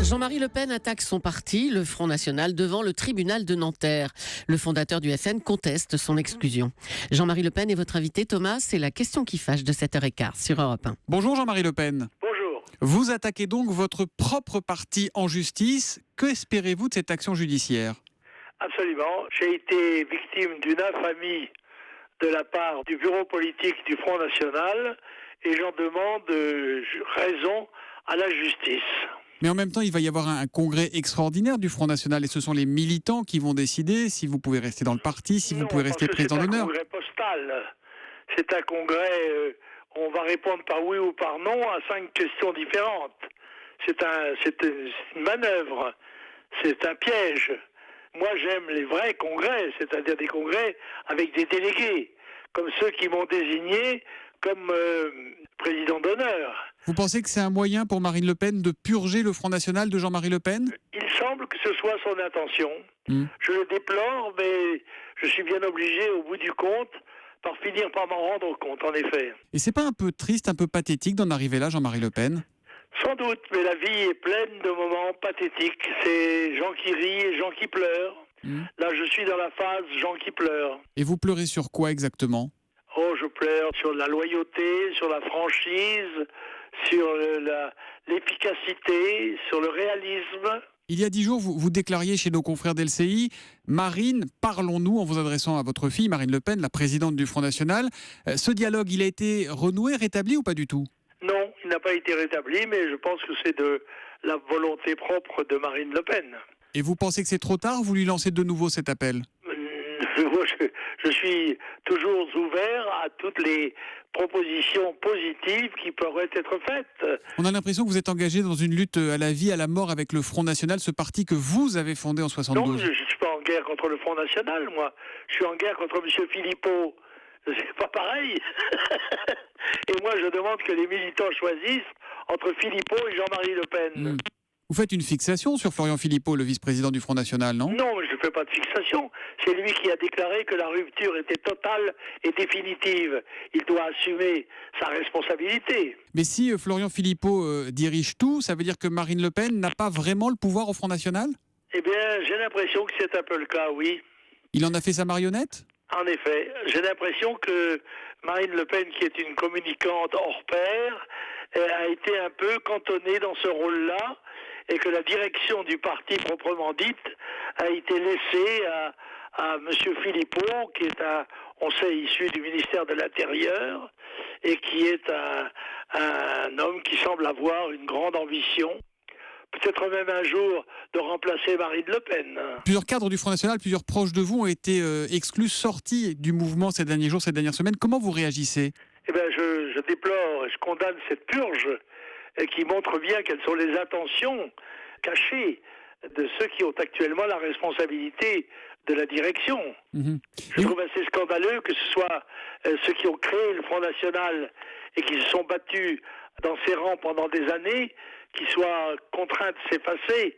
Jean-Marie Le Pen attaque son parti, le Front National, devant le tribunal de Nanterre. Le fondateur du FN conteste son exclusion. Jean-Marie Le Pen est votre invité, Thomas. C'est la question qui fâche de 7h15 sur Europe 1. Bonjour Jean-Marie Le Pen. Bonjour. Vous attaquez donc votre propre parti en justice. Que espérez-vous de cette action judiciaire ? Absolument. J'ai été victime d'une infamie de la part du bureau politique du Front National et j'en demande raison à la justice. Mais en même temps, il va y avoir un congrès extraordinaire du Front National et ce sont les militants qui vont décider si vous pouvez rester dans le parti, si vous pouvez rester président d'honneur. C'est un congrès postal. C'est un congrès, on va répondre par oui ou par non à 5 questions différentes. C'est une manœuvre, c'est un piège. Moi, j'aime les vrais congrès, c'est-à-dire des congrès avec des délégués, comme ceux qui m'ont désigné comme président d'honneur. Vous pensez que c'est un moyen pour Marine Le Pen de purger le Front National de Jean-Marie Le Pen ? Il semble que ce soit son intention. Je le déplore, mais je suis bien obligé, au bout du compte, par finir par m'en rendre compte, en effet. Et c'est pas un peu triste, un peu pathétique d'en arriver là, Jean-Marie Le Pen ? Sans doute, mais la vie est pleine de moments pathétiques. C'est gens qui rient et gens qui pleurent. Là, je suis dans la phase gens qui pleurent. Et vous pleurez sur quoi exactement ? Oh, je pleure sur la loyauté, sur la franchise, sur l'efficacité, sur le réalisme. Il y a 10 jours, vous déclariez chez nos confrères d'LCI « Marine, parlons-nous » en vous adressant à votre fille, Marine Le Pen, la présidente du Front National. Ce dialogue, il a été renoué, rétabli ou pas du tout ? Non, il n'a pas été rétabli, mais je pense que c'est de la volonté propre de Marine Le Pen. Et vous pensez que c'est trop tard ? Vous lui lancez de nouveau cet appel ? Je suis toujours ouvert à toutes les propositions positives qui pourraient être faites. On a l'impression que vous êtes engagé dans une lutte à la vie, à la mort avec le Front National, ce parti que vous avez fondé en 72. Non, je ne suis pas en guerre contre le Front National, moi. Je suis en guerre contre M. Philippot. C'est pas pareil. Et moi, je demande que les militants choisissent entre Philippot et Jean-Marie Le Pen. Vous faites une fixation sur Florian Philippot, le vice-président du Front National, non ? Non, je ne fais pas de fixation. C'est lui qui a déclaré que la rupture était totale et définitive. Il doit assumer sa responsabilité. Mais si Florian Philippot dirige tout, ça veut dire que Marine Le Pen n'a pas vraiment le pouvoir au Front National ? Eh bien, j'ai l'impression que c'est un peu le cas, oui. Il en a fait sa marionnette ? En effet, j'ai l'impression que Marine Le Pen, qui est une communicante hors pair, a été un peu cantonnée dans ce rôle-là et que la direction du parti proprement dite a été laissée à M. Philippot, qui est on sait, issu du ministère de l'Intérieur et qui est un homme qui semble avoir une grande ambition. Peut-être même un jour de remplacer Marine Le Pen. Plusieurs cadres du Front National, plusieurs proches de vous ont été exclus, sortis du mouvement ces derniers jours, ces dernières semaines. Comment vous réagissez ? Eh bien, je déplore et je condamne cette purge qui montre bien quelles sont les intentions cachées de ceux qui ont actuellement la responsabilité de la direction. Je trouve assez scandaleux que ce soit ceux qui ont créé le Front National et qui se sont battus dans ses rangs pendant des années, qui soient contraints de s'effacer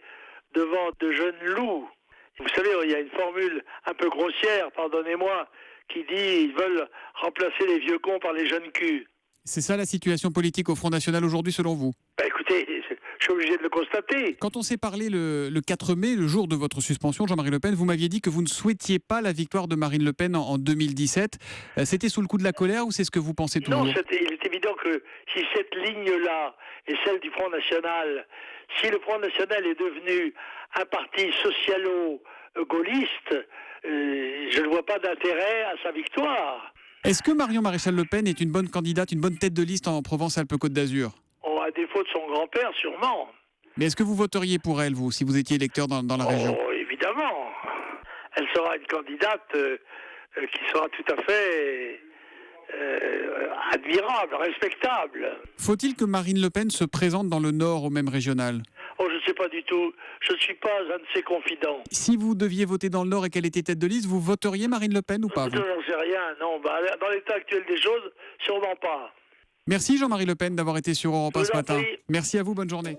devant de jeunes loups. Vous savez, il y a une formule un peu grossière, pardonnez-moi, qui dit ils veulent remplacer les vieux cons par les jeunes culs. C'est ça la situation politique au Front National aujourd'hui selon vous ? Écoutez, je suis obligé de le constater. Quand on s'est parlé le 4 mai, le jour de votre suspension, Jean-Marie Le Pen, vous m'aviez dit que vous ne souhaitiez pas la victoire de Marine Le Pen en 2017. C'était sous le coup de la colère ou c'est ce que vous pensez toujours ? Non, il est évident que si cette ligne-là est celle du Front National, si le Front National est devenu un parti socialo-gaulliste, je ne vois pas d'intérêt à sa victoire. Est-ce que Marion Maréchal Le Pen est une bonne candidate, une bonne tête de liste en Provence-Alpes-Côte d'Azur ? À défaut de son grand-père, sûrement. Mais est-ce que vous voteriez pour elle, vous, si vous étiez électeur dans la région ? Oh, évidemment. Elle sera une candidate qui sera tout à fait admirable, respectable. Faut-il que Marine Le Pen se présente dans le Nord au même régional ? Oh, je ne sais pas du tout. Je ne suis pas un de ses confidents. Si vous deviez voter dans le Nord et qu'elle était tête de liste, vous voteriez Marine Le Pen ou pas ? Je n'en sais rien, non. Dans l'état actuel des choses, sûrement pas. Merci Jean-Marie Le Pen d'avoir été sur Europe 1 ce matin. Prie. Merci à vous, bonne journée.